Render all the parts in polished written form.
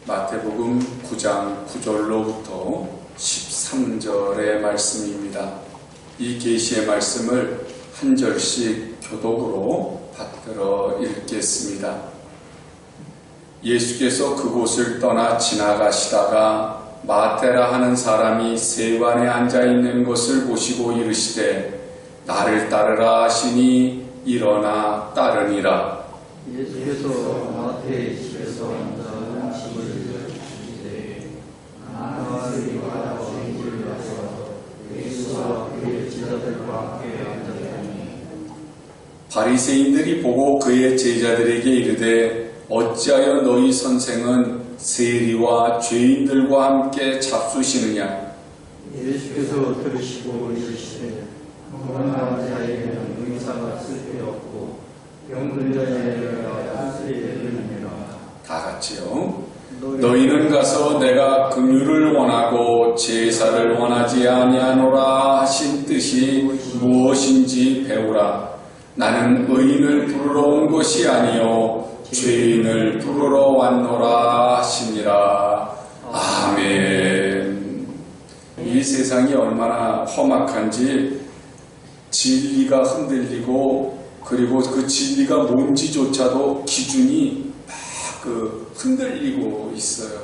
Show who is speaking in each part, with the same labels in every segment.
Speaker 1: 마태복음 9장 9절로부터 13절의 말씀입니다. 이 계시의 말씀을 한 절씩 교독으로 받들어 읽겠습니다. 예수께서 그곳을 떠나 지나가시다가 마태라 하는 사람이 세관에 앉아있는 것을 보시고 이르시되 나를 따르라 하시니 일어나 따르니라.
Speaker 2: 예수께서 마태의 집에서 앉아 음식을 주시되 나사리와 저희를 와서 예수와 그의 제자들과 함께 앉았더니
Speaker 1: 바리새인들이 보고 그의 제자들에게 이르되 어찌하여 너희 선생은 세리와 죄인들과 함께 잡수시느냐.
Speaker 2: 예수께서 들으시고 이르시되 건강한 자에게는 의사가 쓸데없고 병든 자에게는 한술이 되느니라.
Speaker 1: 다 같이요. 너희는 가서 내가 긍휼을 원하고 제사를 원하지 아니하노라 하신 뜻이 무엇인지 배우라. 나는 의인을 부르러 온 것이 아니요 죄인을 부르러 왔노라 하시니라. 아멘. 이 세상이 얼마나 험악한지 진리가 흔들리고 그리고 그 진리가 뭔지조차도 기준이 막 흔들리고 있어요.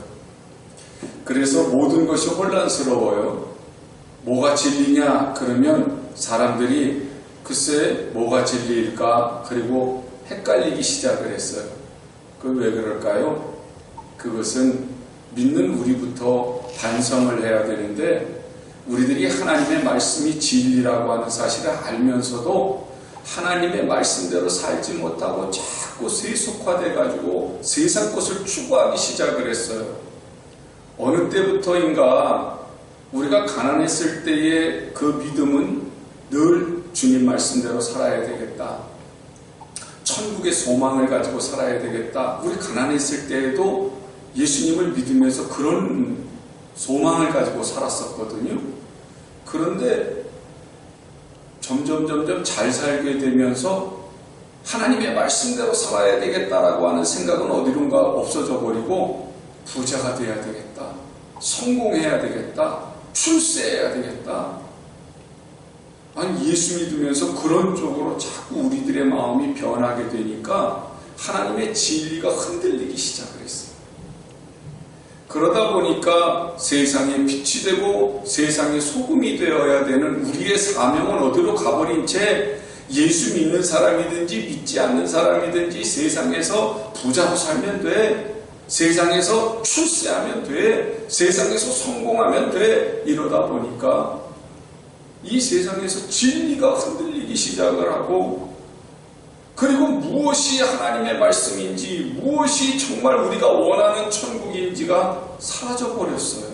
Speaker 1: 그래서 모든 것이 혼란스러워요. 뭐가 진리냐? 그러면 사람들이 글쎄 뭐가 진리일까? 그리고 헷갈리기 시작을 했어요. 그 왜 그럴까요? 그것은 믿는 우리부터 반성을 해야 되는데 우리들이 하나님의 말씀이 진리라고 하는 사실을 알면서도 하나님의 말씀대로 살지 못하고 자꾸 세속화돼가지고 세상 것을 추구하기 시작을 했어요. 어느 때부터인가 우리가 가난했을 때의 그 믿음은 늘 주님 말씀대로 살아야 되겠다. 천국의 소망을 가지고 살아야 되겠다. 우리 가난했을 때에도 예수님을 믿으면서 그런 소망을 가지고 살았었거든요. 그런데 점점 잘 살게 되면서 하나님의 말씀대로 살아야 되겠다라고 하는 생각은 어디론가 없어져 버리고 부자가 돼야 되겠다. 성공해야 되겠다. 출세해야 되겠다. 아니 예수 믿으면서 그런 쪽으로 자꾸 우리들의 마음이 변하게 되니까 하나님의 진리가 흔들리기 시작을 했어요. 그러다 보니까 세상에 빛이 되고 세상의 소금이 되어야 되는 우리의 사명은 어디로 가버린 채 예수 믿는 사람이든지 믿지 않는 사람이든지 세상에서 부자로 살면 돼. 세상에서 출세하면 돼. 세상에서 성공하면 돼. 이러다 보니까 이 세상에서 진리가 흔들리기 시작을 하고 그리고 무엇이 하나님의 말씀인지 무엇이 정말 우리가 원하는 천국인지가 사라져버렸어요.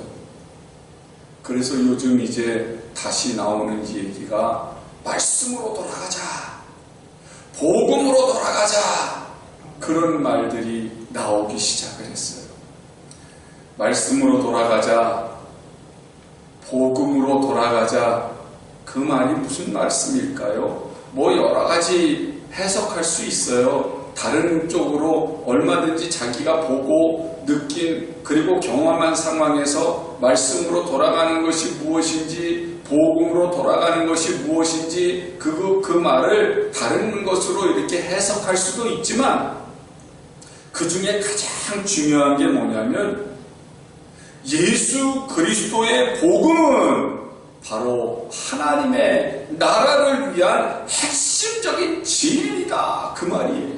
Speaker 1: 그래서 요즘 이제 다시 나오는 얘기가 말씀으로 돌아가자. 복음으로 돌아가자. 그런 말들이 나오기 시작을 했어요. 말씀으로 돌아가자. 복음으로 돌아가자. 그 말이 무슨 말씀일까요? 뭐 여러 가지 해석할 수 있어요. 다른 쪽으로 얼마든지 자기가 보고 느낀 그리고 경험한 상황에서 말씀으로 돌아가는 것이 무엇인지 복음으로 돌아가는 것이 무엇인지 그 말을 다른 것으로 이렇게 해석할 수도 있지만 그 중에 가장 중요한 게 뭐냐면 예수 그리스도의 복음은 바로 하나님의 나라를 위한 핵심적인 진리다. 그 말이에요.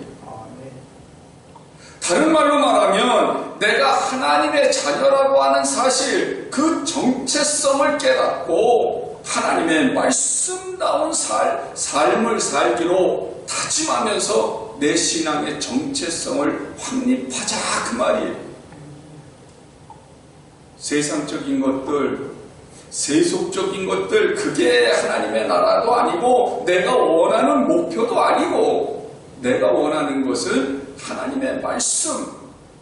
Speaker 1: 다른 말로 말하면 내가 하나님의 자녀라고 하는 사실 그 정체성을 깨닫고 하나님의 말씀다운 삶을 살기로 다짐하면서 내 신앙의 정체성을 확립하자. 그 말이에요. 세상적인 것들 세속적인 것들 그게 하나님의 나라도 아니고 내가 원하는 목표도 아니고 내가 원하는 것은 하나님의 말씀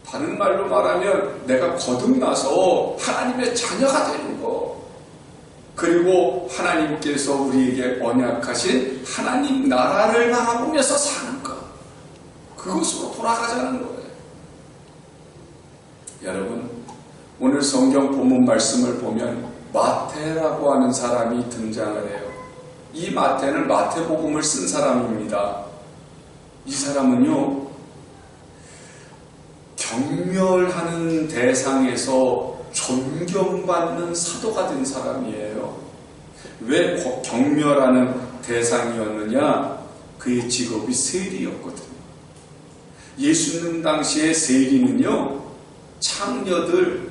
Speaker 1: 다른 말로 말하면 내가 거듭나서 하나님의 자녀가 되는 것 그리고 하나님께서 우리에게 언약하신 하나님 나라를 바라보면서 사는 것 그것으로 돌아가자는 거예요. 여러분, 오늘 성경 본문 말씀을 보면 마태라고 하는 사람이 등장을 해요. 이 마태는 마태복음을 쓴 사람입니다. 이 사람은요, 경멸하는 대상에서 존경받는 사도가 된 사람이에요. 왜 경멸하는 대상이었느냐? 그의 직업이 세리였거든요. 예수님 당시의 세리는요, 창녀들,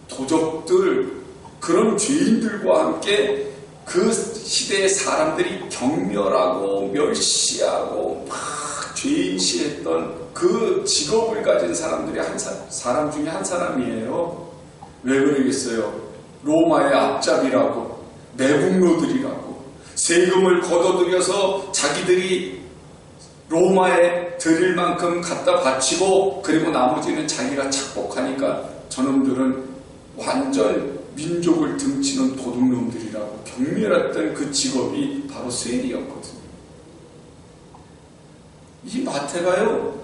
Speaker 1: 도적들, 그런 죄인들과 함께 그 시대의 사람들이 경멸하고 멸시하고 막 죄인시했던 그 직업을 가진 사람들이 사람 중에 한 사람이에요. 왜 그러겠어요? 로마의 앞잡이라고, 내북노들이라고, 세금을 걷어들여서 자기들이 로마에 드릴 만큼 갖다 바치고, 그리고 나머지는 자기가 착복하니까 저놈들은 완전 민족을 등치는 도둑놈들이라고 경멸했던 그 직업이 바로 세리였거든요. 이 마태가요,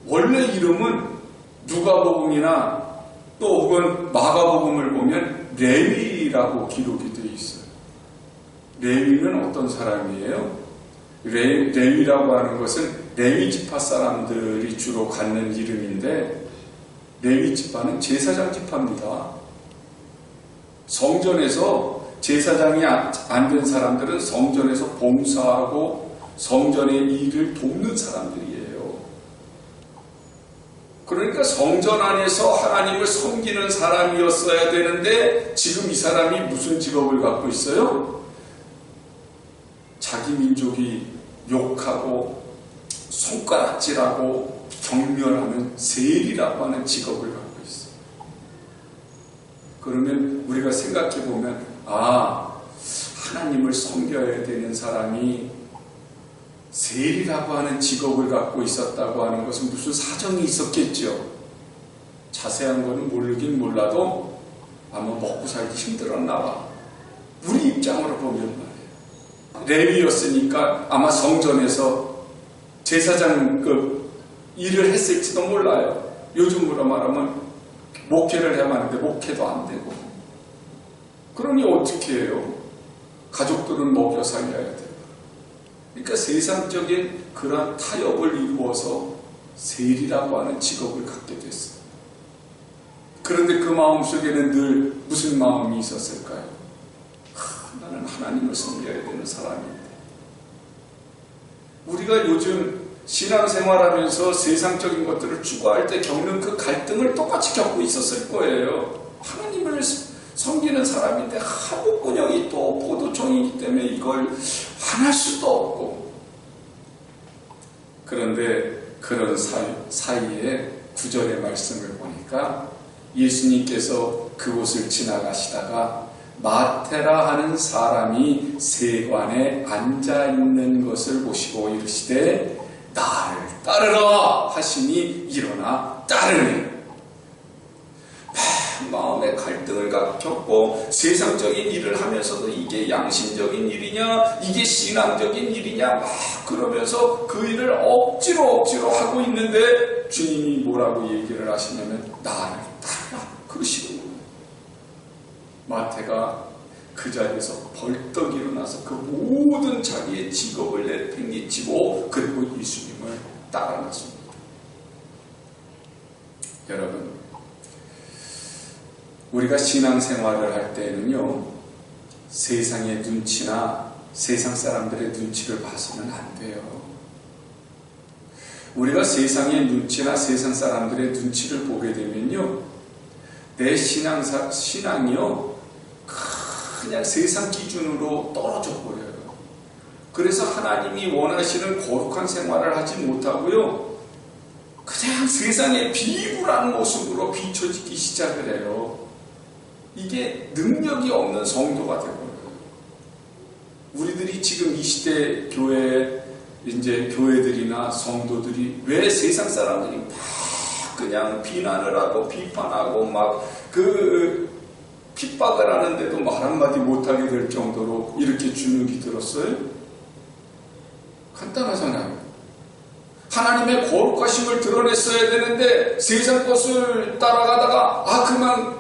Speaker 1: 원래 이름은 누가복음이나 또 혹은 마가복음을 보면 레위라고 기록이 되어 있어요. 레위는 어떤 사람이에요? 레위라고 하는 것은 레위 지파 사람들이 주로 갖는 이름인데, 레위 지파는 제사장 지파입니다. 성전에서 제사장이 안 된 사람들은 성전에서 봉사하고 성전의 일을 돕는 사람들이에요. 그러니까 성전 안에서 하나님을 섬기는 사람이었어야 되는데, 지금 이 사람이 무슨 직업을 갖고 있어요? 자기 민족이 욕하고 손가락질하고 경멸하는 세리라고 하는 직업을 갖고 있어요. 그러면 우리가 생각해 보면, 하나님을 섬겨야 되는 사람이 세리라고 하는 직업을 갖고 있었다고 하는 것은 무슨 사정이 있었겠죠. 자세한 거는 모르긴 몰라도 아마 먹고 살기 힘들었나 봐. 우리 입장으로 보면 말이에요. 레위였으니까 아마 성전에서 제사장 일을 했을지도 몰라요. 요즘으로 말하면 목회를 해야 하는데 목회도 안 되고. 그러니 어떻게 해요? 가족들은 먹여 살려야 돼요. 그러니까 세상적인 그러한 타협을 이루어서 세리라고 하는 직업을 갖게 됐어요. 그런데 그 마음속에는 늘 무슨 마음이 있었을까요? 나는 하나님을 섬겨야 되는 사람인데. 우리가 요즘 신앙생활하면서 세상적인 것들을 추구할 때 겪는 그 갈등을 똑같이 겪고 있었을 거예요. 하나님을 섬기는 사람인데 하복근영이 또 포도청이기 때문에 이걸 안 할 수도 없고. 그런데 그런 사이에 9절의 말씀을 보니까 예수님께서 그곳을 지나가시다가 마테라 하는 사람이 세관에 앉아있는 것을 보시고 이르시되 나를 따르라 하시니 일어나 따르니. 마음의 갈등을 겪고 세상적인 일을 하면서도 이게 양심적인 일이냐, 이게 신앙적인 일이냐 막 그러면서 그 일을 억지로 하고 있는데 주님이 뭐라고 얘기를 하시냐면 나를 따르라 그러시는 거예요. 마태가 그 자리에서 벌떡 일어나서 그 모든 자기의 직업을 내팽개치고 그리고 예수님을 따라 나섭니다. 여러분, 우리가 신앙생활을 할 때는요, 세상의 눈치나 세상 사람들의 눈치를 봐서는 안 돼요. 우리가 세상의 눈치나 세상 사람들의 눈치를 보게 되면요, 내 신앙이요, 그냥 세상 기준으로 떨어져 버려요. 그래서 하나님이 원하시는 거룩한 생활을 하지 못하고요, 그냥 세상의 비굴한 모습으로 비춰지기 시작을 해요. 이게 능력이 없는 성도가 되버려요. 우리들이 지금 이 시대 교회들이나 성도들이 왜 세상 사람들이 막 그냥 비난을 하고 비판하고 막 핍박을 하는데도 말 한마디 못하게 될 정도로 이렇게 주눅이 들었어요? 간단하잖아요. 하나님의 거룩하심을 드러냈어야 되는데 세상 것을 따라가다가 그만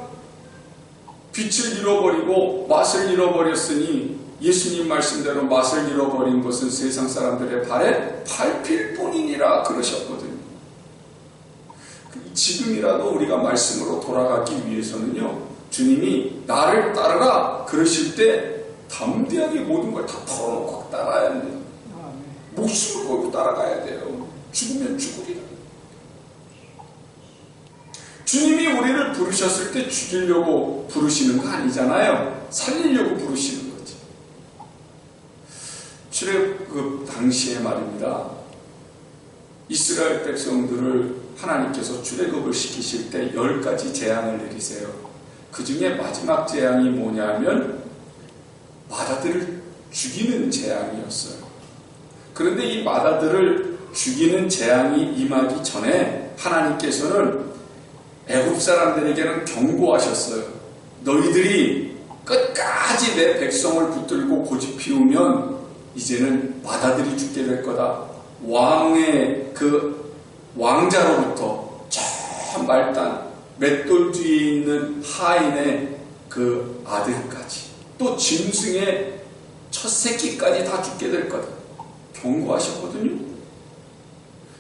Speaker 1: 빛을 잃어버리고 맛을 잃어버렸으니 예수님 말씀대로 맛을 잃어버린 것은 세상 사람들의 발에 밟힐 뿐이니라 그러셨거든요. 지금이라도 우리가 말씀으로 돌아가기 위해서는요, 주님이 나를 따르라 그러실 때 담대하게 모든 걸 다 털어놓고 따라야 합니다. 목숨을 걸고 따라가야 돼요. 죽으면 죽으리라. 주님이 우리를 부르셨을 때 죽이려고 부르시는 거 아니잖아요. 살리려고 부르시는 거지. 출애굽 당시에 말입니다. 이스라엘 백성들을 하나님께서 출애굽을 시키실 때 10가지 재앙을 내리세요. 그 중에 마지막 재앙이 뭐냐면 마다들을 죽이는 재앙이었어요. 그런데 이 마다들을 죽이는 재앙이 임하기 전에 하나님께서는 애굽 사람들에게는 경고하셨어요. 너희들이 끝까지 내 백성을 붙들고 고집 피우면 이제는 마다들이 죽게 될 거다. 왕의 그 왕자로부터 저 말단 맷돌 뒤에 있는 하인의 그 아들까지 또 짐승의 첫 새끼까지 다 죽게 될 거다. 경고하셨거든요.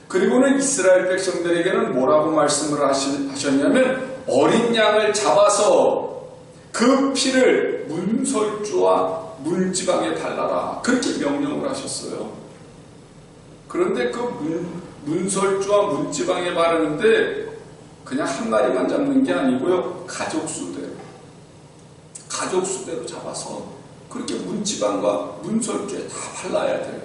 Speaker 1: 그리고는 이스라엘 백성들에게는 뭐라고 말씀을 하셨냐면 어린 양을 잡아서 그 피를 문설주와 문지방에 발라라. 그렇게 명령을 하셨어요. 그런데 그 문설주와 문지방에 바르는데 그냥 한 마리만 잡는 게 아니고요. 가족수대로 잡아서 그렇게 문지방과 문설주에 다 발라야 돼요.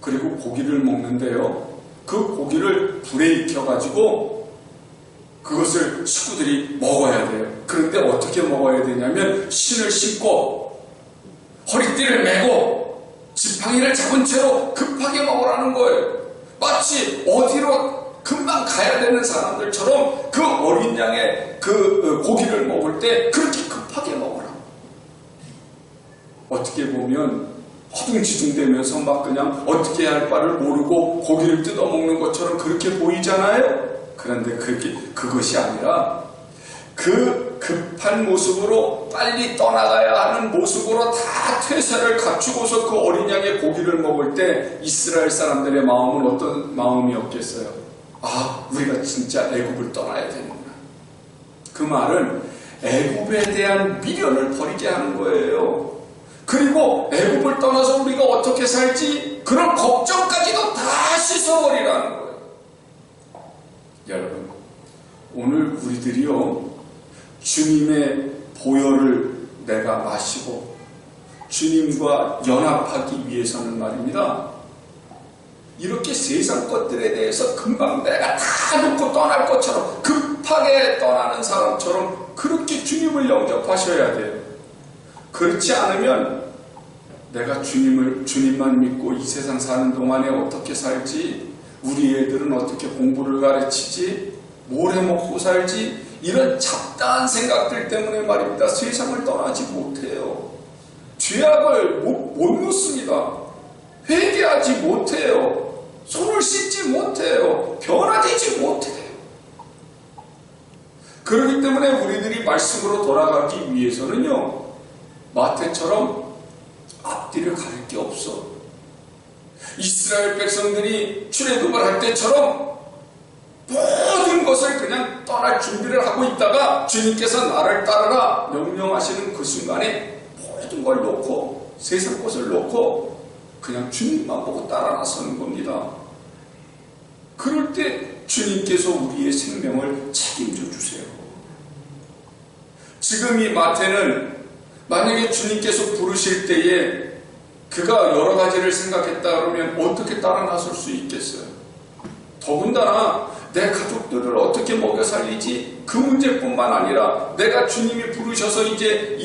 Speaker 1: 그리고 고기를 먹는데요. 그 고기를 불에 익혀가지고 그것을 식구들이 먹어야 돼요. 그런데 어떻게 먹어야 되냐면 신을 신고 허리띠를 메고 지팡이를 잡은 채로 급하게 먹으라는 거예요. 마치 어디로 금방 가야 되는 사람들처럼 그 어린 양의 그 고기를 먹을 때 그렇게 급하게 먹으라. 어떻게 보면 허둥지둥대면서 막 그냥 어떻게 할 바를 모르고 고기를 뜯어먹는 것처럼 그렇게 보이잖아요. 그런데 그것이 아니라 그 급한 모습으로 빨리 떠나가야 하는 모습으로 다 퇴사를 갖추고서 그 어린 양의 고기를 먹을 때 이스라엘 사람들의 마음은 어떤 마음이었겠어요? 우리가 진짜 애굽을 떠나야 되는구나. 그 말은 애굽에 대한 미련을 버리게 하는 거예요. 그리고 애굽을 떠나서 우리가 어떻게 살지? 그런 걱정까지도 다 씻어버리라는 거예요. 여러분, 오늘 우리들이요, 주님의 보혈을 내가 마시고 주님과 연합하기 위해서는 말입니다. 이렇게 세상 것들에 대해서 금방 내가 다 놓고 떠날 것처럼 급하게 떠나는 사람처럼 그렇게 주님을 영접하셔야 돼요. 그렇지 않으면 내가 주님만 믿고 이 세상 사는 동안에 어떻게 살지, 우리 애들은 어떻게 공부를 가르치지, 뭘 해먹고 살지, 이런 잡다한 생각들 때문에 말입니다. 세상을 떠나지 못해요. 죄악을 못 놓습니다. 회개하지 못해요. 손을 씻지 못해요. 변화되지 못해요. 그렇기 때문에 우리들이 말씀으로 돌아가기 위해서는요, 마태처럼 앞뒤를 가릴 게 없어. 이스라엘 백성들이 출애굽을 할 때처럼 모든 것을 그냥 떠날 준비를 하고 있다가 주님께서 나를 따르라 명령하시는 그 순간에 모든 걸 놓고 세상 것을 놓고 그냥 주님만 보고 따라 나서는 겁니다. 그럴 때 주님께서 우리의 생명을 책임져 주세요. 지금 이 마태는 만약에 주님께서 부르실 때에 그가 여러 가지를 생각했다 그러면 어떻게 따라 나설 수 있겠어요? 더군다나 내 가족들을 어떻게 먹여 살리지? 그 문제뿐만 아니라 내가 주님이 부르셔서 이제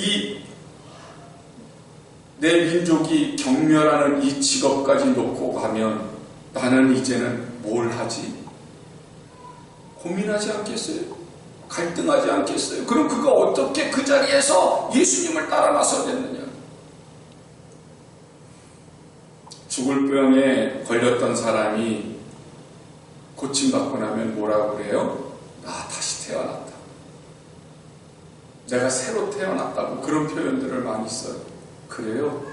Speaker 1: 내 민족이 경멸하는 이 직업까지 놓고 가면 나는 이제는 뭘 하지? 고민하지 않겠어요? 갈등하지 않겠어요? 그럼 그가 어떻게 그 자리에서 예수님을 따라 나서겠느냐? 죽을 병에 걸렸던 사람이 고침받고 나면 뭐라고 그래요? 나 다시 태어났다. 내가 새로 태어났다고 그런 표현들을 많이 써요. 그래요.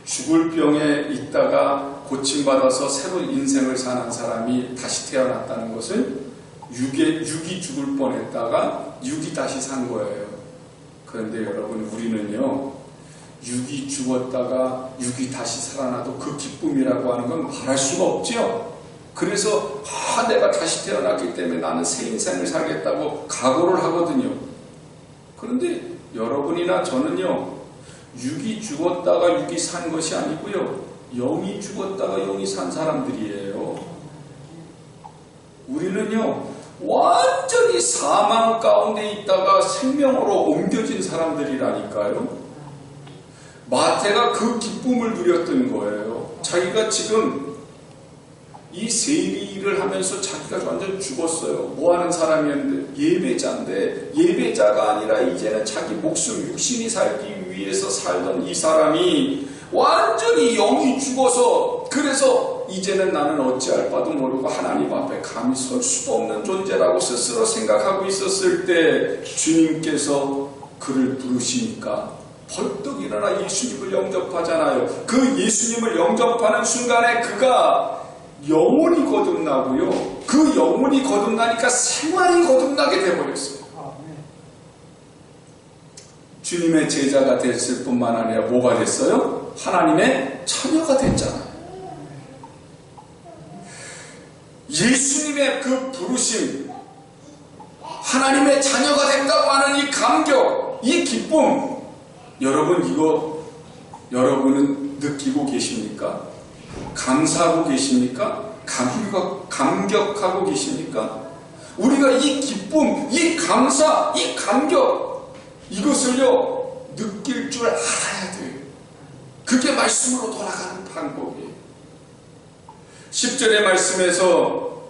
Speaker 1: 죽을 병에 있다가 고침받아서 새로운 인생을 사는 사람이 다시 태어났다는 것은 육이 죽을 뻔했다가 육이 다시 산 거예요. 그런데 여러분, 우리는요, 육이 죽었다가 육이 다시 살아나도 그 기쁨이라고 하는 건 말할 수가 없죠. 그래서 내가 다시 태어났기 때문에 나는 새 인생을 살겠다고 각오를 하거든요. 그런데 여러분이나 저는요, 육이 죽었다가 육이 산 것이 아니고요, 영이 죽었다가 영이 산 사람들이에요. 우리는요, 완전히 사망 가운데 있다가 생명으로 옮겨진 사람들이라니까요. 마태가 그 기쁨을 누렸던 거예요. 자기가 지금 이 세리를 하면서 자기가 완전 죽었어요. 뭐하는 사람이었는데? 예배자인데, 예배자가 아니라 이제는 자기 목숨, 육신이 살기 위해서 살던 이 사람이 완전히 영이 죽어서, 그래서 이제는 나는 어찌할 바도 모르고 하나님 앞에 감히 설 수도 없는 존재라고 스스로 생각하고 있었을 때 주님께서 그를 부르시니까 벌떡 일어나 예수님을 영접하잖아요. 그 예수님을 영접하는 순간에 그가 영혼이 거듭나고요, 그 영혼이 거듭나니까 생활이 거듭나게 되어버렸어요. 주님의 제자가 됐을 뿐만 아니라 뭐가 됐어요? 하나님의 자녀가 됐잖아요. 예수님의 그 부르심, 하나님의 자녀가 됐다고 하는 이 감격, 이 기쁨, 여러분, 이거 여러분은 느끼고 계십니까? 감사하고 계십니까? 감격하고 계십니까? 우리가 이 기쁨, 이 감사, 이 감격, 이것을요, 느낄 줄 알아야 돼요. 그게 말씀으로 돌아가는 방법이에요. 10절의 말씀에서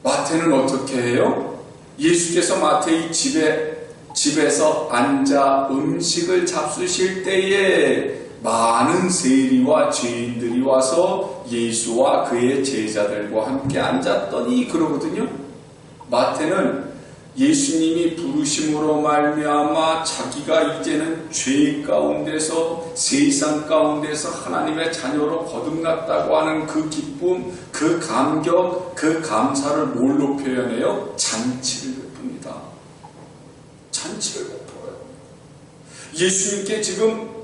Speaker 1: 마태는 어떻게 해요? 예수께서 마태의 집에서 앉아 음식을 잡수실 때에 많은 세리와 죄인들이 와서 예수와 그의 제자들과 함께 앉았더니 그러거든요. 마태는 예수님이 부르심으로 말미암아 자기가 이제는 죄 가운데서, 세상 가운데서 하나님의 자녀로 거듭났다고 하는 그 기쁨, 그 감격, 그 감사를 뭘로 표현해요? 잔치를 베풉니다. 잔치를 베풀어요. 예수님께 지금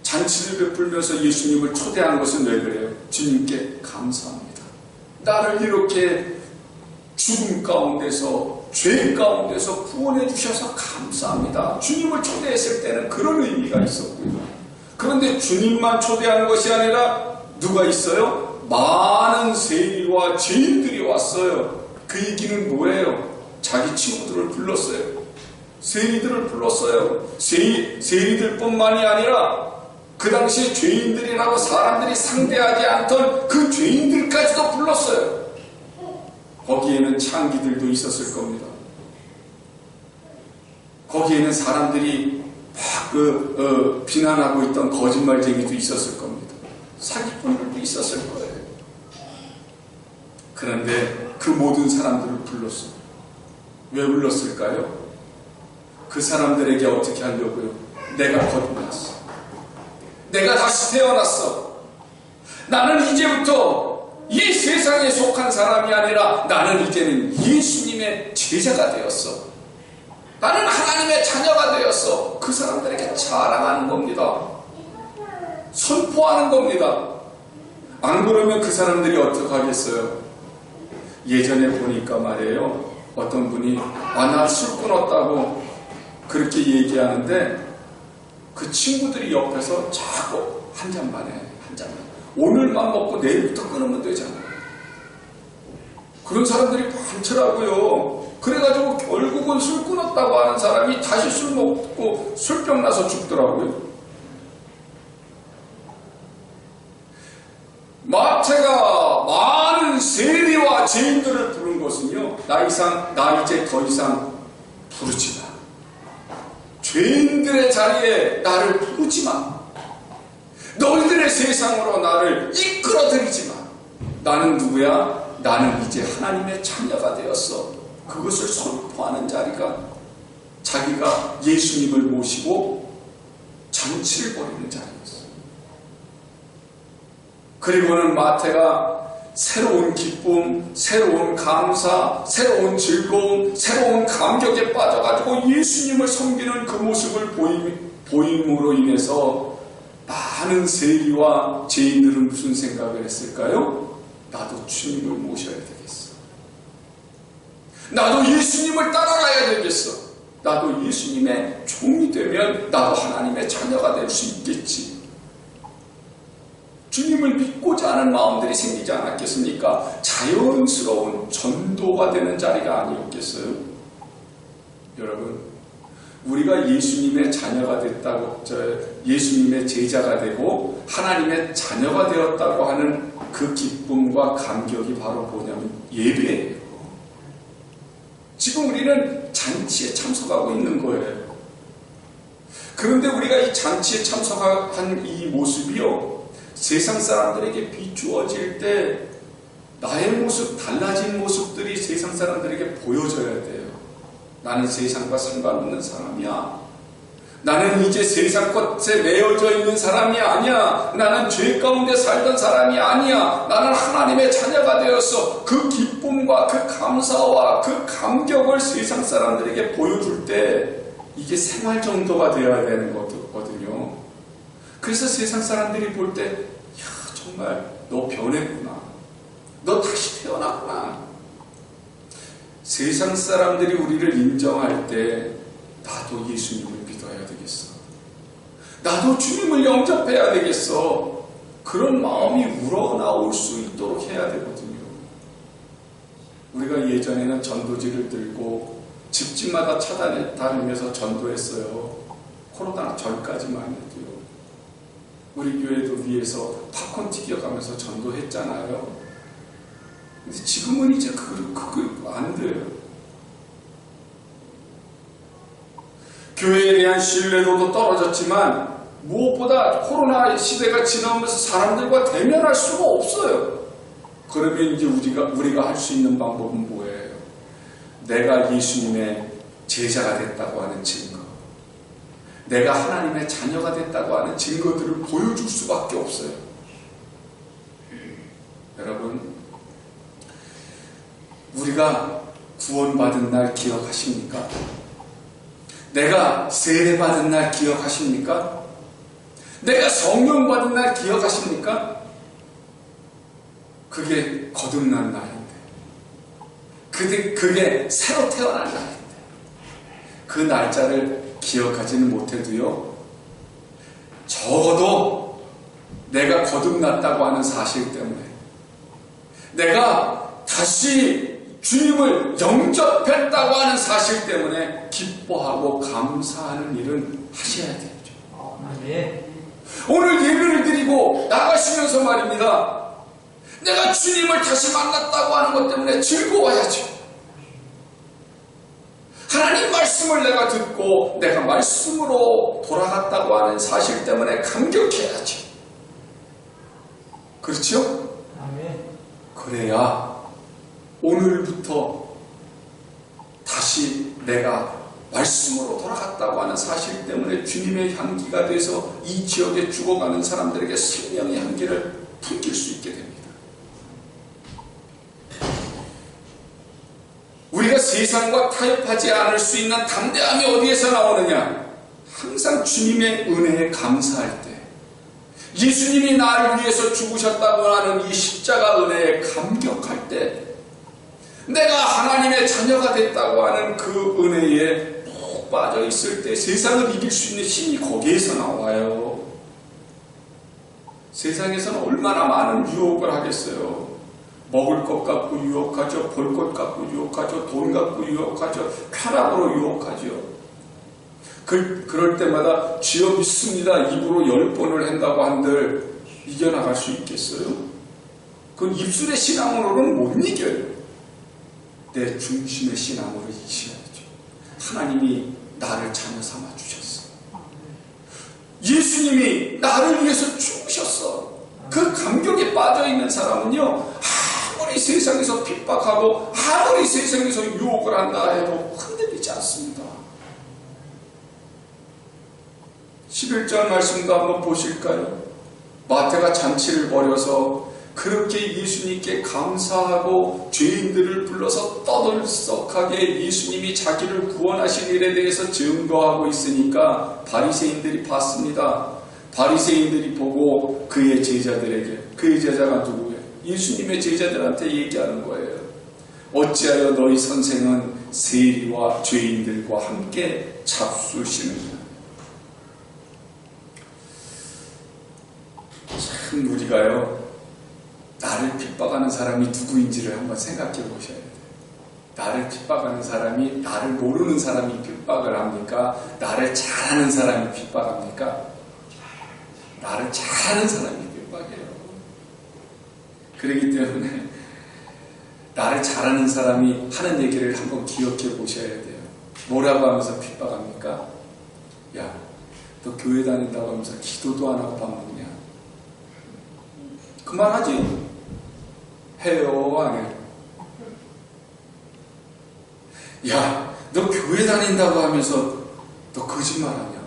Speaker 1: 잔치를 베풀면서 예수님을 초대한 것은 왜 그래요? 주님께 감사합니다. 나를 이렇게 죽음 가운데서, 죄 가운데서 구원해 주셔서 감사합니다. 주님을 초대했을 때는 그런 의미가 있었고요. 그런데 주님만 초대한 것이 아니라 누가 있어요? 많은 세리와 죄인들이 왔어요. 그 얘기는 뭐예요? 자기 친구들을 불렀어요. 세리들을 불렀어요. 세리들뿐만이 아니라 그 당시에 죄인들이라고 사람들이 상대하지 않던 그 죄인들까지도 불렀어요. 거기에는 창기들도 있었을 겁니다. 거기에는 사람들이 막 비난하고 있던 거짓말쟁이도 있었을 겁니다. 사기꾼들도 있었을 거예요. 그런데 그 모든 사람들을 불렀어요. 왜 불렀을까요? 그 사람들에게 어떻게 하려고요? 내가 거듭났어. 내가 다시 태어났어. 나는 이제부터 이 세상에 속한 사람이 아니라 나는 이제는 예수님의 제자가 되었어. 나는 하나님의 자녀가 되었어. 그 사람들에게 자랑하는 겁니다. 선포하는 겁니다. 안 그러면 그 사람들이 어떻게 하겠어요? 예전에 보니까 말이에요, 어떤 분이 나 술 끊었다고 그렇게 얘기하는데 그 친구들이 옆에서 자꾸 한 잔만 해, 한 잔만. 오늘만 먹고 내일부터 끊으면 되잖아요. 그런 사람들이 많더라고요. 그래가지고 결국은 술 끊었다고 하는 사람이 다시 술 먹고 술병 나서 죽더라고요. 마태가 많은 세리와 죄인들을 부른 것은요, 나 이제 더 이상 부르지 마. 죄인들의 자리에 나를 부르지 마. 너희들의 세상으로 나를 이끌어들이지 마. 나는 누구야? 나는 이제 하나님의 자녀가 되었어. 그것을 선포하는 자리가 자기가 예수님을 모시고 잔치를 벌이는 자리였어요. 그리고는 마태가 새로운 기쁨, 새로운 감사, 새로운 즐거움, 새로운 감격에 빠져가지고 예수님을 섬기는 그 모습을 보임으로 인해서 많은 세리와 죄인들은 무슨 생각을 했을까요? 나도 주님을 모셔야 되겠어. 나도 예수님을 따라가야 되겠어. 나도 예수님의 종이 되면 나도 하나님의 자녀가 될 수 있겠지. 주님을 믿고자 하는 마음들이 생기지 않았겠습니까? 자연스러운 전도가 되는 자리가 아니었겠어요? 여러분, 우리가 예수님의 자녀가 됐다고, 예수님의 제자가 되고 하나님의 자녀가 되었다고 하는 그 기쁨과 감격이 바로 뭐냐면 예배예요. 지금 우리는 잔치에 참석하고 있는 거예요. 그런데 우리가 이 잔치에 참석한 이 모습이요, 세상 사람들에게 비추어질 때 나의 모습, 달라진 모습들이 세상 사람들에게 보여져야 돼요. 나는 세상과 상관없는 사람이야. 나는 이제 세상 것에 매여져 있는 사람이 아니야. 나는 죄 가운데 살던 사람이 아니야. 나는 하나님의 자녀가 되었어. 그 기쁨과 그 감사와 그 감격을 세상 사람들에게 보여줄 때 이게 생활 정도가 되어야 되는 거거든요. 그래서 세상 사람들이 볼 때, 야, 정말 너 변했구나. 너 다시 태어났구나. 세상 사람들이 우리를 인정할 때 나도 예수님을 믿어야 되겠어. 나도 주님을 영접해야 되겠어. 그런 마음이 우러나올 수 있도록 해야 되거든요. 우리가 예전에는 전도지를 들고 집집마다 찾아다니면서 전도했어요. 코로나 전까지만 해도요. 우리 교회도 위에서 팝콘 튀겨가면서 전도했잖아요. 근데 지금은 이제 그거 안 돼요. 교회에 대한 신뢰도도 떨어졌지만 무엇보다 코로나 시대가 지나오면서 사람들과 대면할 수가 없어요. 그러면 이제 우리가 할 수 있는 방법은 뭐예요? 내가 예수님의 제자가 됐다고 하는 증거, 내가 하나님의 자녀가 됐다고 하는 증거들을 보여줄 수밖에 없어요. 여러분, 우리가 구원받은 날 기억하십니까? 내가 세례받은 날 기억하십니까? 내가 성령 받은 날 기억하십니까? 그게 거듭난 날인데, 그게 새로 태어난 날인데, 그 날짜를 기억하지는 못해도요, 적어도 내가 거듭났다고 하는 사실 때문에, 내가 다시 주님을 영접했다고 하는 사실 때문에 기뻐하고 감사하는 일은 하셔야 되죠. 오늘 예배를 드리고 나가시면서 말입니다. 내가 주님을 다시 만났다고 하는 것 때문에 즐거워야죠. 하나님 말씀을 내가 듣고 내가 말씀으로 돌아갔다고 하는 사실 때문에 감격해야죠. 그렇죠? 그래야 오늘부터 다시 내가 말씀으로 돌아갔다고 하는 사실 때문에 주님의 향기가 돼서 이 지역에 죽어가는 사람들에게 생명의 향기를 풍길 수 있게 됩니다. 우리가 세상과 타협하지 않을 수 있는 담대함이 어디에서 나오느냐? 항상 주님의 은혜에 감사할 때, 예수님이 나를 위해서 죽으셨다고 하는 이 십자가 은혜에 감격할 때, 내가 하나님의 자녀가 됐다고 하는 그 은혜에 푹 빠져 있을 때 세상을 이길 수 있는 힘이 거기에서 나와요. 세상에서는 얼마나 많은 유혹을 하겠어요. 먹을 것 갖고 유혹하죠. 볼 것 갖고 유혹하죠. 돈 갖고 유혹하죠. 쾌락으로 유혹하죠. 그럴 때마다 주여 믿습니다. 입으로 10번을 한다고 한들 이겨나갈 수 있겠어요? 그건 입술의 신앙으로는 못 이겨요. 내 중심의 신앙으로 이기셔야죠. 하나님이 나를 자녀 삼아 주셨어. 예수님이 나를 위해서 죽으셨어. 그 감격에 빠져있는 사람은요, 아무리 아무리 세상에서 핍박하고 아무리 세상에서 유혹을 한다 해도 흔들리지 않습니다. 11절 말씀도 한번 보실까요? 마태가 잔치를 벌여서 그렇게 예수님께 감사하고 죄인들을 불러서 떠들썩하게 예수님이 자기를 구원하신 일에 대해서 증거하고 있으니까 바리새인들이 봤습니다. 바리새인들이 보고 그의 제자들에게, 그의 제자가 누구예요? 예수님의 제자들한테 얘기하는 거예요. 어찌하여 너희 선생은 세리와 죄인들과 함께 잡수시느냐. 참 우리가요, 나를 핍박하는 사람이 누구인지를 한번 생각해 보셔야 돼요. 나를 핍박하는 사람이 나를 모르는 사람이 핍박을 합니까? 나를 잘하는 사람이 핍박합니까? 나를 잘하는 사람이 핍박해요. 그렇기 때문에 나를 잘하는 사람이 하는 얘기를 한번 기억해 보셔야 돼요. 뭐라고 하면서 핍박합니까? 야, 너 교회 다닌다고 하면서 기도도 안 하고 밥 먹냐? 그만하지. 해요, 안 해요? 야, 너 교회 다닌다고 하면서 너 거짓말하냐?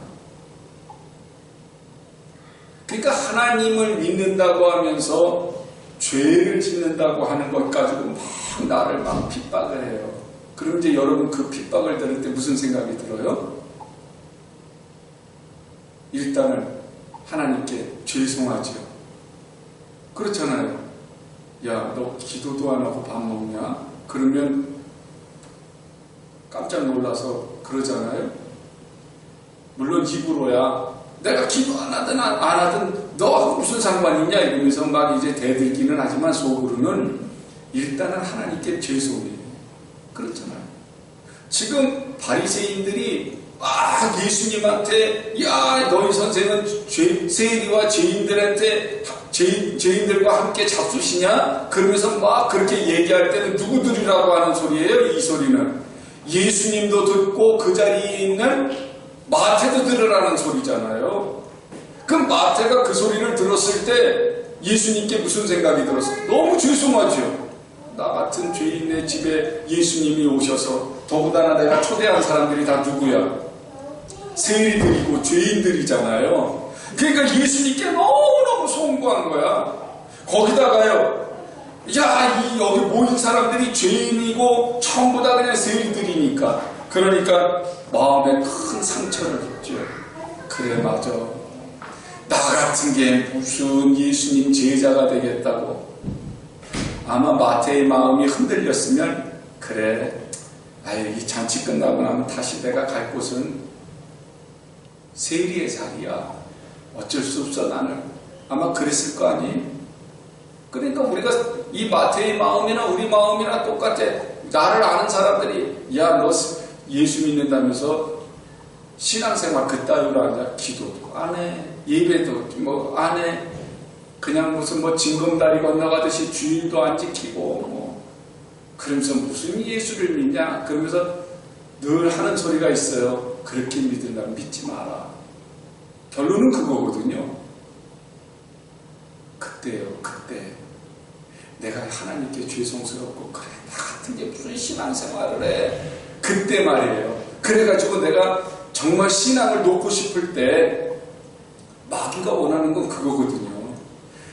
Speaker 1: 그러니까 하나님을 믿는다고 하면서 죄를 짓는다고 하는 것 가지고 막 나를 막 핍박을 해요. 그럼 이제 여러분 그 핍박을 들을 때 무슨 생각이 들어요? 일단은 하나님께 죄송하죠. 그렇잖아요. 야, 너 기도도 안 하고 밥 먹냐? 그러면 깜짝 놀라서 그러잖아요. 물론 입으로야 내가 기도 안 하든 안 하든 너하고 무슨 상관이 있냐 이러면서 막 이제 대들기는 하지만 속으로는 일단은 하나님께 죄송해요. 그렇잖아요. 지금 바리새인들이 예수님한테 야, 너희 선생은 세리와 죄인들과 함께 잡수시냐? 그러면서 막 그렇게 얘기할 때는 누구들이라고 하는 소리예요? 이 소리는 예수님도 듣고 그 자리에 있는 마태도 들으라는 소리잖아요. 그럼 마태가 그 소리를 들었을 때 예수님께 무슨 생각이 들었어요? 너무 죄송하죠. 나 같은 죄인의 집에 예수님이 오셔서, 더군다나 내가 초대한 사람들이 다 누구야? 세리들이고 죄인들이잖아요. 그러니까 예수님께 너무너무 송구한 거야. 거기다가요, 여기 모인 사람들이 죄인이고 전부 다 그냥 세리들이니까, 그러니까 마음에 큰 상처를 줬죠. 그래, 맞아. 나 같은 게 무슨 예수님 제자가 되겠다고. 아마 마태의 마음이 흔들렸으면, 그래, 이 잔치 끝나고 나면 다시 내가 갈 곳은 세리의 자리야. 어쩔 수 없어, 나는. 아마 그랬을 거 아니? 그러니까 우리가 이 마태의 마음이나 우리 마음이나 똑같아. 나를 아는 사람들이, 야, 너 예수 믿는다면서 신앙생활 그따위로 하냐? 기도도 안 해. 예배도 뭐 안 해. 그냥 무슨 징검다리 건너가듯이 주일도 안 지키고 그러면서 무슨 예수를 믿냐? 그러면서 늘 하는 소리가 있어요. 그렇게 믿으려면 믿지 마라. 결론은 그거거든요. 그때요, 그때 내가 하나님께 죄송스럽고, 그래, 나 같은 게 무슨 신앙생활을 해. 그때 말이에요. 그래가지고 내가 정말 신앙을 놓고 싶을 때 마귀가 원하는 건 그거거든요.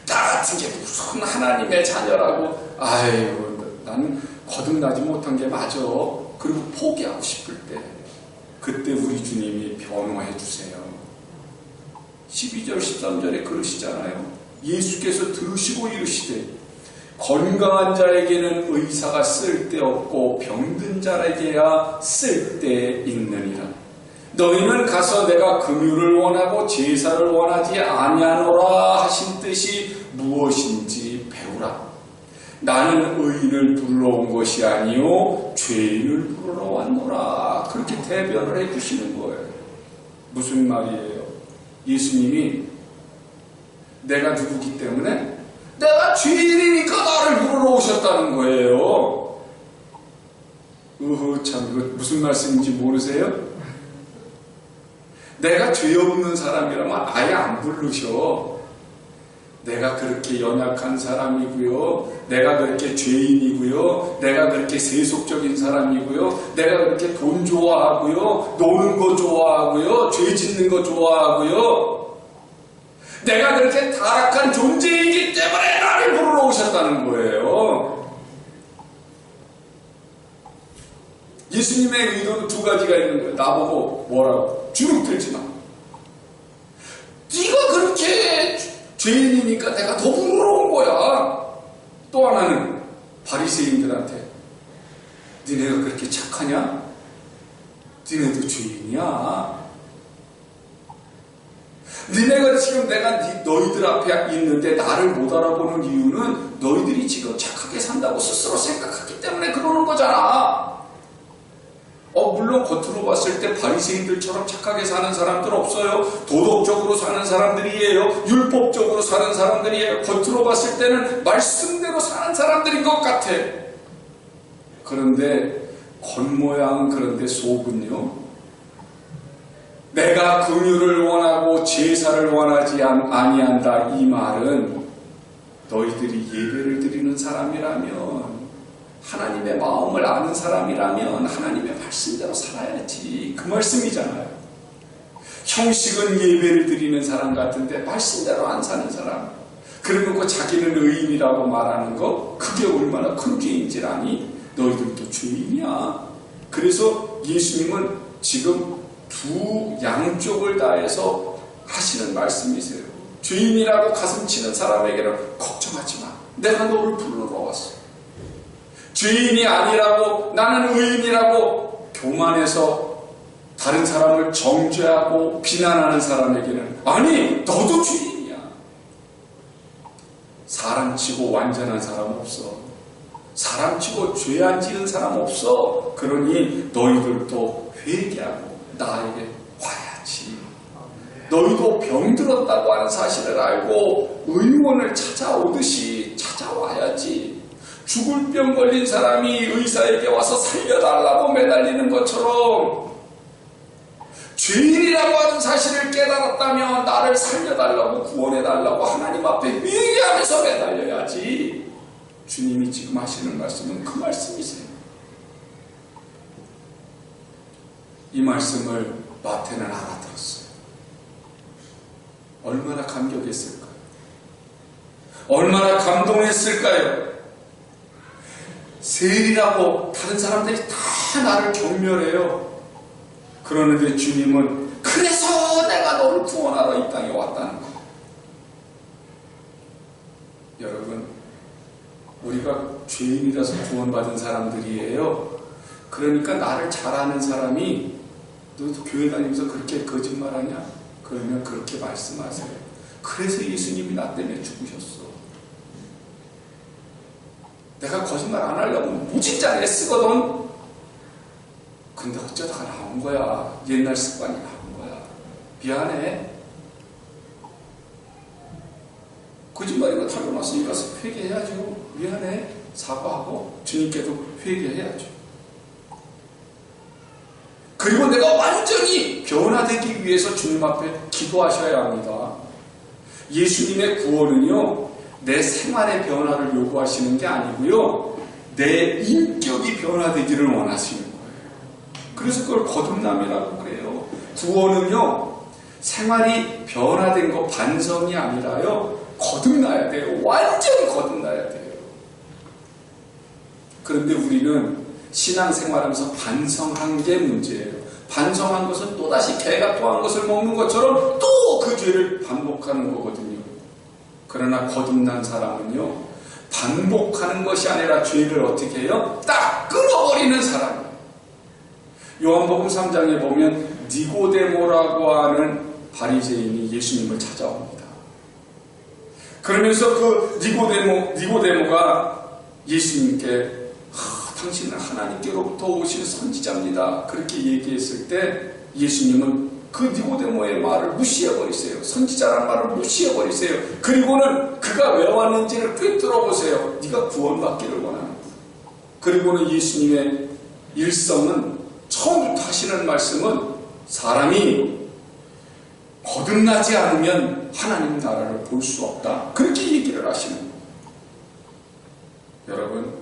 Speaker 1: 나 같은 게 무슨 하나님의 자녀라고, 나는 거듭나지 못한 게 맞아. 그리고 포기하고 싶을 때, 그때 우리 주님이 변호해 주세요. 12절 13절에 그러시잖아요. 예수께서 들으시고 이르시되, 건강한 자에게는 의사가 쓸데없고 병든 자에게야 쓸데있느니라. 너희는 가서 내가 긍휼을 원하고 제사를 원하지 아니하노라 하신 뜻이 무엇인지 배우라. 나는 의인을 부르러 온 것이 아니요 죄인을 부르러 왔노라. 그렇게 대변을 해주시는 거예요. 무슨 말이에요? 예수님이 내가 누구기 때문에? 내가 죄인이니까 나를 부르러 오셨다는 거예요. 참, 이거 무슨 말씀인지 모르세요? 내가 죄 없는 사람이라면 아예 안 부르셔. 내가 그렇게 연약한 사람이고요. 내가 그렇게 죄인이고요. 내가 그렇게 세속적인 사람이고요. 내가 그렇게 돈 좋아하고요. 노는 거 좋아하고요. 죄 짓는 거 좋아하고요. 내가 그렇게 타락한 존재이기 때문에 나를 부르러 오셨다는 거예요. 예수님의 의도는 두 가지가 있는 거예요. 나보고 뭐라고? 주눅 들지 마. 네가 그렇게 죄인이니까 내가 더 부르러 온 거야. 또 하나는 바리새인들한테 니네가 그렇게 착하냐? 니네도 죄인이야. 니네가 지금 내가 너희들 앞에 있는데 나를 못 알아보는 이유는 너희들이 지금 착하게 산다고 스스로 생각하기 때문에 그러는 거잖아. 물론 겉으로 봤을 때 바리새인들처럼 착하게 사는 사람들 없어요. 도덕적으로 사는 사람들이에요. 율법적으로 사는 사람들이에요. 겉으로 봤을 때는 말씀대로 사는 사람들인 것 같아. 그런데 겉모양 그런데 속은요. 내가 긍휼을 원하고 제사를 원하지 아니한다. 이 말은 너희들이 예배를 드리는 사람이라면, 하나님의 마음을 아는 사람이라면 하나님의 말씀대로 살아야지. 그 말씀이잖아요. 형식은 예배를 드리는 사람 같은데 말씀대로 안 사는 사람, 그래놓고 자기는 의인이라고 말하는 거, 그게 얼마나 큰 죄인지 아니? 너희들도 죄인이야. 그래서 예수님은 지금 두 양쪽을 다해서 하시는 말씀이세요. 죄인이라고 가슴 치는 사람에게는 걱정하지 마. 내가 너를 부르러 왔어. 죄인이 아니라고, 나는 의인이라고 교만해서 다른 사람을 정죄하고 비난하는 사람에게는 아니, 너도 죄인이야. 사람치고 완전한 사람 없어. 사람치고 죄 안 지은 사람 없어. 그러니 너희들도 회개하고 나에게 와야지. 너희도 병들었다고 하는 사실을 알고 의원을 찾아오듯이 찾아와야지. 죽을 병 걸린 사람이 의사에게 와서 살려달라고 매달리는 것처럼 죄인이라고 하는 사실을 깨달았다면 나를 살려달라고 구원해달라고 하나님 앞에 회개하면서 매달려야지. 주님이 지금 하시는 말씀은 그 말씀이세요. 이 말씀을 마태는 알아들었어요. 얼마나 감격했을까요? 얼마나 감동했을까요? 세일이라고 다른 사람들이 다 나를 경멸해요. 그러는데 주님은 그래서 내가 너를 구원하러 이 땅에 왔다는 거예요. 여러분, 우리가 죄인이라서 구원받은 사람들이에요. 그러니까 나를 잘 아는 사람이 너도 교회 다니면서 그렇게 거짓말하냐? 그러면 그렇게 말씀하세요. 그래서 예수님이 나 때문에 죽으셨어. 내가 거짓말 안 하려고 무진장 애쓰거든. 근데 어쩌다가 나온 거야. 옛날 습관이 나온 거야. 미안해. 거짓말이고 타고났으니까 회개해야죠. 미안해. 사과하고 주님께도 회개해야죠. 그리고 내가 완전히 변화되기 위해서 주님 앞에 기도하셔야 합니다. 예수님의 구원은요, 내 생활의 변화를 요구하시는 게 아니고요, 내 인격이 변화되기를 원하시는 거예요. 그래서 그걸 거듭남이라고 그래요. 구원은요, 생활이 변화된 거 반성이 아니라요, 거듭나야 돼요. 완전히 거듭나야 돼요. 그런데 우리는 신앙생활하면서 반성한 게 문제예요. 반성한 것은 또다시 개가 토한 것을 먹는 것처럼 또 그 죄를 반복하는 거거든요. 그러나 거듭난 사람은요, 반복하는 것이 아니라 죄를 어떻게 해요? 딱 끊어버리는 사람이에요. 요한복음 3장에 보면 니고데모라고 하는 바리새인이 예수님을 찾아옵니다. 그러면서 그 니고데모가 예수님께 당신은 하나님께로부터 오신 선지자입니다. 그렇게 얘기했을 때 예수님은 그 니고데모의 말을 무시해버리세요. 선지자라는 말을 무시해버리세요. 그리고는 그가 왜 왔는지를 꿰뚫어보세요. 네가 구원받기를 원하는. 그리고는 예수님의 일성은 처음부터 하시는 말씀은 사람이 거듭나지 않으면 하나님 나라를 볼 수 없다. 그렇게 얘기를 하시는 거예요. 여러분,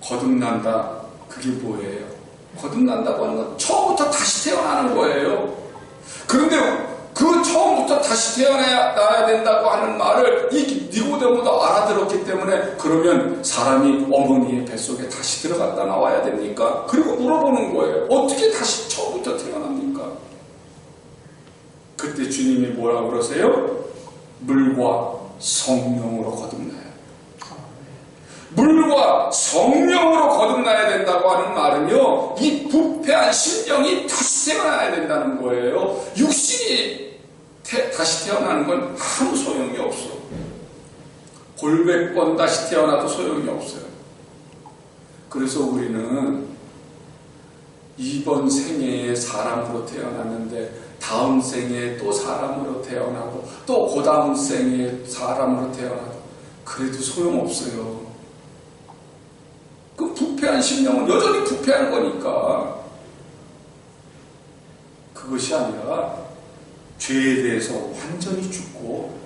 Speaker 1: 거듭난다. 그게 뭐예요? 거듭난다고 하는 건 처음부터 다시 태어나는 거예요. 그런데 그 처음부터 다시 태어나야 된다고 하는 말을 이 니고데모도 알아들었기 때문에 그러면 사람이 어머니의 뱃속에 다시 들어갔다 나와야 됩니까? 그리고 물어보는 거예요. 어떻게 다시 처음부터 태어납니까? 그때 주님이 뭐라고 그러세요? 물과 성령으로 거듭나요. 물과 성령으로 거듭나야 된다고 하는 말은요, 이 부패한 심령이 다시 태어나야 된다는 거예요. 육신이 다시 태어나는 건 아무 소용이 없어. 골백번 다시 태어나도 소용이 없어요. 그래서 우리는 이번 생애에 사람으로 태어났는데 다음 생애에 또 사람으로 태어나고 또 그 다음 생애에 사람으로 태어나고 그래도 소용없어요. 그 부패한 심령은 여전히 부패한 거니까. 그것이 아니라 죄에 대해서 완전히 죽고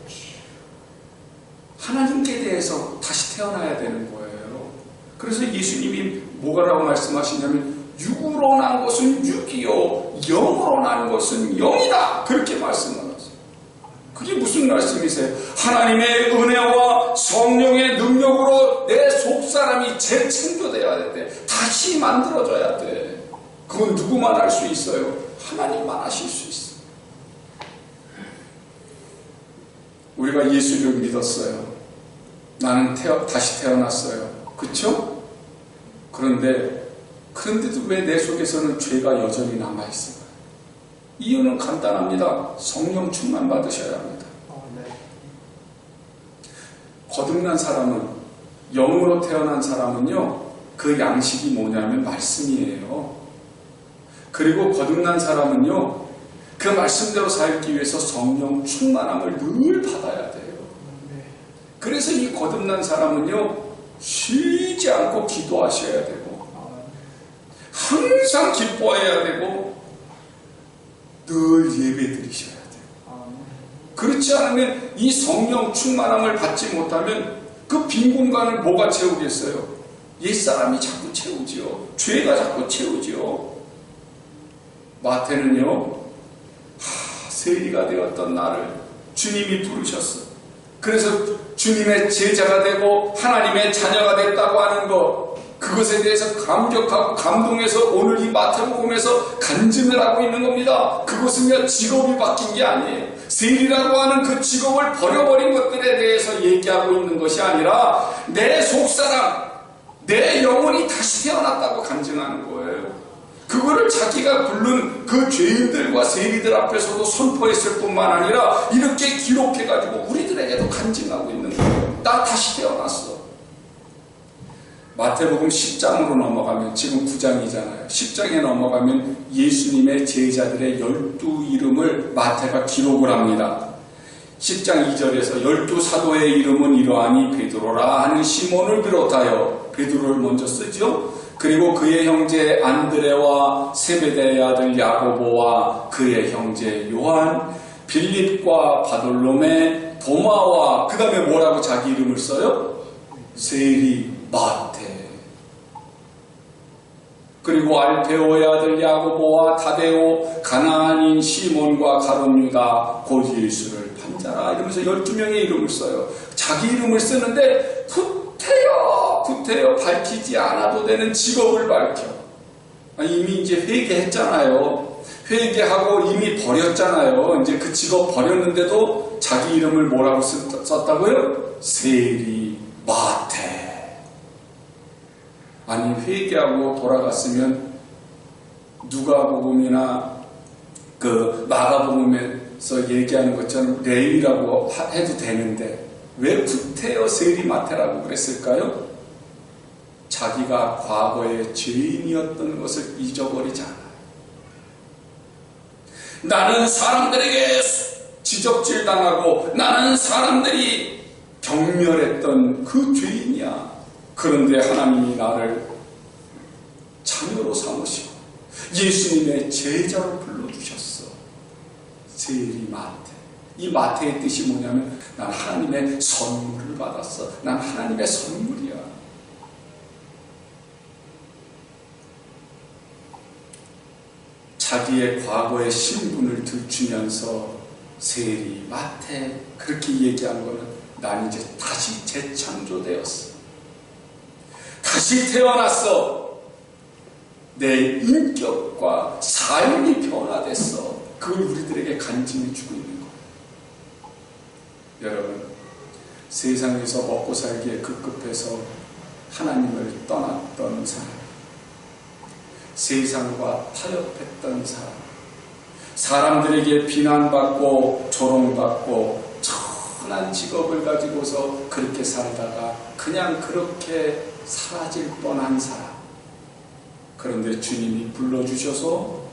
Speaker 1: 하나님께 대해서 다시 태어나야 되는 거예요. 그래서 예수님이 뭐라고 말씀하시냐면 육으로 난 것은 육이요 영으로 난 것은 영이다. 그렇게 말씀을 하세요. 그게 무슨 말씀이세요? 하나님의 은혜와 성령의 능력으로 내 속사람이 재창조되어야 돼. 다시 만들어져야 돼. 그건 누구만 할 수 있어요? 하나님만 하실 수 있어요. 우리가 예수를 믿었어요. 나는 다시 태어났어요. 그쵸? 그런데도 왜 내 속에서는 죄가 여전히 남아있어요? 이유는 간단합니다. 성령 충만 받으셔야 합니다. 거듭난 사람은, 영으로 태어난 사람은요, 그 양식이 뭐냐면 말씀이에요. 그리고 거듭난 사람은요, 그 말씀대로 살기 위해서 성령 충만함을 늘 받아야 돼요. 그래서 이 거듭난 사람은요, 쉬지 않고 기도하셔야 되고, 항상 기뻐해야 되고, 늘 예배 드리셔야 돼요. 그렇지 않으면 이 성령 충만함을 받지 못하면 그 빈 공간을 뭐가 채우겠어요? 옛사람이 자꾸 채우지요. 죄가 자꾸 채우지요. 마태는요, 세리가 되었던 나를 주님이 부르셨어. 그래서 주님의 제자가 되고 하나님의 자녀가 됐다고 하는 것, 그것에 대해서 감격하고 감동해서 오늘 이 마태복음에서 간증을 하고 있는 겁니다. 그것은요, 직업이 바뀐 게 아니에요. 세리라고 하는 그 직업을 버려버린 것들에 대해서 얘기하고 있는 것이 아니라 내 속사람, 내 영혼이 다시 태어났다고 간증하는 거예요. 그거를 자기가 부른 그 죄인들과 세리들 앞에서도 선포했을 뿐만 아니라 이렇게 기록해가지고 우리들에게도 간증하고 있는 거예요. 나 다시 태어났어. 마태복음 10장으로 넘어가면, 지금 9장이잖아요. 10장에 넘어가면 예수님의 제자들의 12 이름을 마태가 기록을 합니다. 10장 2절에서 12 사도의 이름은 이러하니 베드로라 하는 시몬을 비롯하여, 베드로를 먼저 쓰죠. 그리고 그의 형제 안드레와 세베대의 아들 야고보와 그의 형제 요한, 빌립과 바돌로메, 도마와, 그 다음에 뭐라고 자기 이름을 써요? 세리, 마태. 그리고 알페오의 아들 야고보와 타데오, 가나안인 시몬과 가룟 유다, 곧 예수를 판자라, 이러면서 12명의 이름을 써요. 자기 이름을 쓰는데 구태여 밝히지 않아도 되는 직업을 밝혀. 이미 이제 회개했잖아요. 회개하고 이미 버렸잖아요. 이제 그 직업 버렸는데도 자기 이름을 뭐라고 썼다고요? 세리, 마태. 아니, 회개하고 돌아갔으면 누가복음이나 그 마가복음에서 얘기하는 것처럼 레위라고 해도 되는데 왜 구태여 세리마태라고 그랬을까요? 자기가 과거에 죄인이었던 것을 잊어버리지 않아요. 나는 사람들에게 지적질 당하고 나는 사람들이 경멸했던 그 죄인이야. 그런데 하나님이 나를 자녀로 삼으시고 예수님의 제자로 불러주셨어. 세리 마태. 이 마태의 뜻이 뭐냐면 난 하나님의 선물을 받았어. 난 하나님의 선물이야. 자기의 과거의 신분을 들추면서 세리 마태 그렇게 얘기한 거는 난 이제 다시 재창조되었어. 다시 태어났어. 내 인격과 삶이 변화됐어. 그걸 우리들에게 간증해 주고 있는 거예요. 여러분, 세상에서 먹고 살기에 급급해서 하나님을 떠났던 사람, 세상과 타협했던 사람, 사람들에게 비난받고 조롱받고 천한 직업을 가지고서 그렇게 살다가 그냥 그렇게 사라질 뻔한 사람. 그런데 주님이 불러주셔서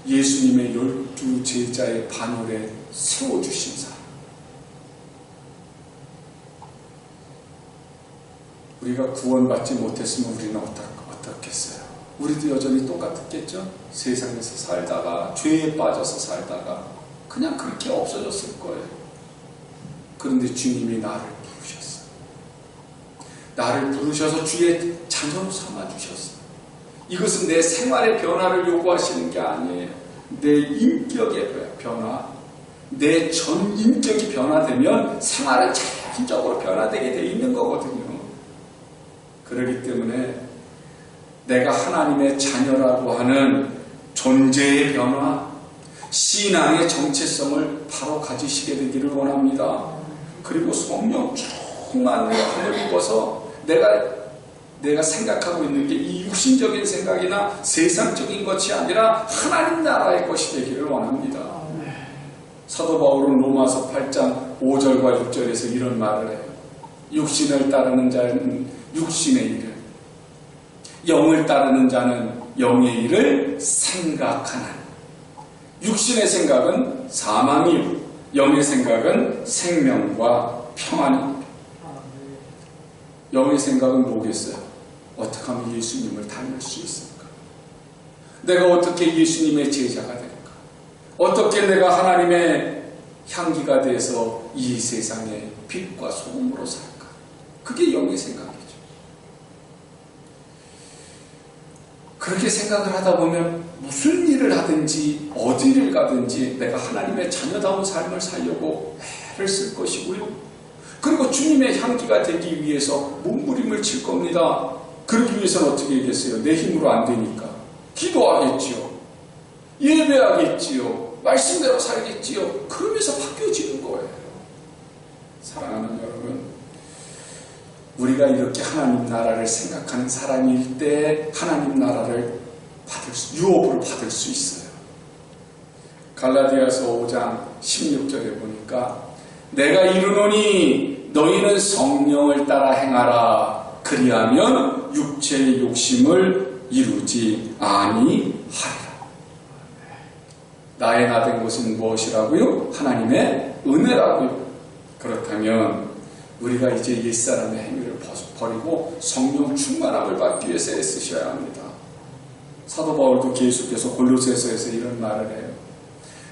Speaker 1: 예수님의 12 제자의 반열에 세워주신 사람. 우리가 구원받지 못했으면 우리는 어떻겠어요? 우리도 여전히 똑같았겠죠? 세상에서 살다가 죄에 빠져서 살다가 그냥 그렇게 없어졌을 거예요. 그런데 주님이 나를 부르셨어요. 나를 부르셔서 주의 자녀로 삼아주셨어요. 이것은 내 생활의 변화를 요구하시는 게 아니에요. 내 인격의 변화, 내 전 인격이 변화되면 생활은 자연적으로 변화되게 돼 있는 거거든요. 그렇기 때문에 내가 하나님의 자녀라고 하는 존재의 변화, 신앙의 정체성을 바로 가지시게 되기를 원합니다. 그리고 성령 충만을 입어서 내가 생각하고 있는 게 이 육신적인 생각이나 세상적인 것이 아니라 하나님 나라의 것이 되기를 원합니다. 사도 바울은 로마서 8장 5절과 6절에서 이런 말을 해요. 육신을 따르는 자는 육신의 일을, 영을 따르는 자는 영의 일을 생각하나니. 육신의 생각은 사망이요, 영의 생각은 생명과 평안입니다. 영의 생각은 뭐겠어요? 어떻게 하면 예수님을 닮을 수 있을까? 내가 어떻게 예수님의 제자가 될까? 어떻게 내가 하나님의 향기가 돼서 이 세상의 빛과 소금으로 살까? 그게 영의 생각이죠. 그렇게 생각을 하다 보면 무슨 일을 하든지 어디를 가든지 내가 하나님의 자녀다운 삶을 살려고 애를 쓸 것이고요. 그리고 주님의 향기가 되기 위해서 몸부림을 칠 겁니다. 그러기 위해서는 어떻게 하겠어요? 내 힘으로 안 되니까 기도하겠지요. 예배하겠지요. 말씀대로 살겠지요. 그러면서 바뀌어지는 거예요. 사랑하는 여러분, 우리가 이렇게 하나님 나라를 생각하는 사람일 때 하나님 나라를 유업을 받을 수 있어요. 갈라디아서 5장 16절에 보니까 내가 이르노니 너희는 성령을 따라 행하라. 그리하면 육체의 욕심을 이루지 아니하리라. 나의 나된 것은 무엇이라고요? 하나님의 은혜라고요. 그렇다면 우리가 이제 옛사람의 행위를 버리고 성령 충만함을 받기 위해서 애쓰셔야 합니다. 사도 바울도 계속해서 골로새서에서 이런 말을 해요.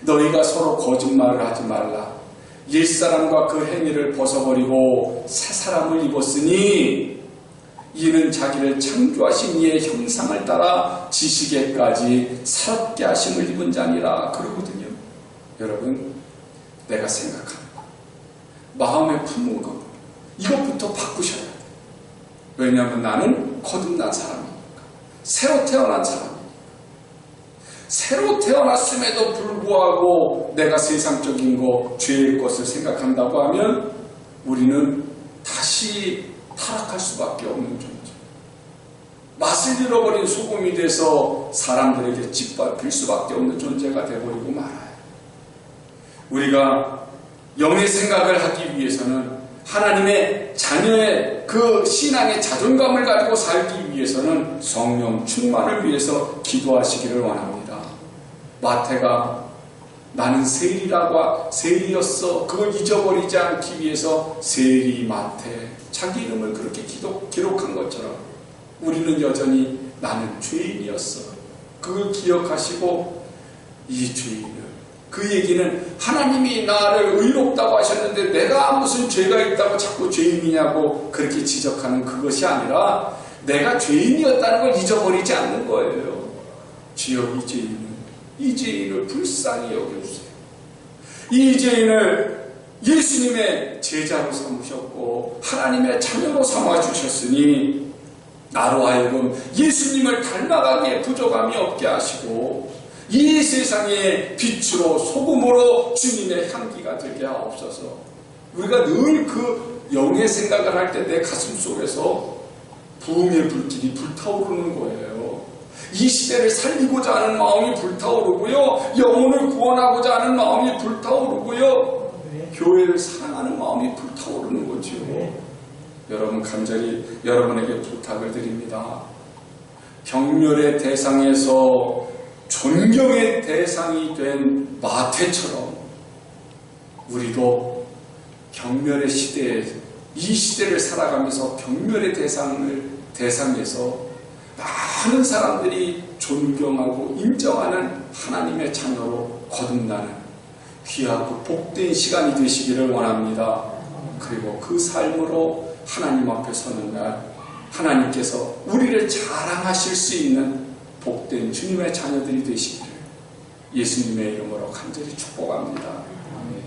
Speaker 1: 너희가 서로 거짓말을 하지 말라. 옛사람과 그 행위를 벗어버리고 새 사람을 입었으니 이는 자기를 창조하신 이의 형상을 따라 지식에까지 새롭게 하심을 입은 자니라 그러거든요. 여러분, 내가 생각하는 것, 마음에 품은 것, 이것부터 바꾸셔야 돼요. 왜냐하면 나는 거듭난 사람이니까, 새로 태어난 사람이니까. 새로 태어났음에도 불구하고 내가 세상적인 것, 죄의 것을 생각한다고 하면 우리는 다시 타락할 수밖에 없는 존재. 맛을 잃어버린 소금이 돼서 사람들에게 짓밟힐 수밖에 없는 존재가 되어버리고 말아요. 우리가 영의 생각을 하기 위해서는 하나님의 자녀의 그 신앙의 자존감을 가지고 살기 위해서는 성령 충만을 위해서 기도하시기를 원합니다. 마태가 나는 세리였어. 그걸 잊어버리지 않기 위해서 세리 마태, 자기 이름을 그렇게 기록한 것처럼 우리는 여전히 나는 죄인이었어. 그걸 기억하시고 이 죄인을 그 얘기는 하나님이 나를 의롭다고 하셨는데 내가 무슨 죄가 있다고 자꾸 죄인이냐고 그렇게 지적하는 그것이 아니라 내가 죄인이었다는 걸 잊어버리지 않는 거예요. 주여 이 죄인을 불쌍히 여겨주세요. 이 죄인을 예수님의 제자로 삼으셨고 하나님의 자녀로 삼아주셨으니 나로 하여금 예수님을 닮아가기에 부족함이 없게 하시고 이 세상의 빛으로 소금으로 주님의 향기가 되게 하옵소서. 우리가 늘 그 영의 생각을 할 때 내 가슴 속에서 부흥의 불길이 불타오르는 거예요. 이 시대를 살리고자 하는 마음이 불타오르고요. 영혼을 구원하고자 하는 마음이 불타오르고요. 교회를 사랑하는 마음이 불타오르는 거지요. 여러분 간절히 여러분에게 부탁을 드립니다. 경멸의 대상에서 존경의 대상이 된 마태처럼 우리도 경멸의 시대에 이 시대를 살아가면서 경멸의 대상에서 많은 사람들이 존경하고 인정하는 하나님의 자녀로 거듭나는 귀하고 복된 시간이 되시기를 원합니다. 그리고 그 삶으로 하나님 앞에 서는 날 하나님께서 우리를 자랑하실 수 있는 복된 주님의 자녀들이 되시기를 예수님의 이름으로 간절히 축복합니다.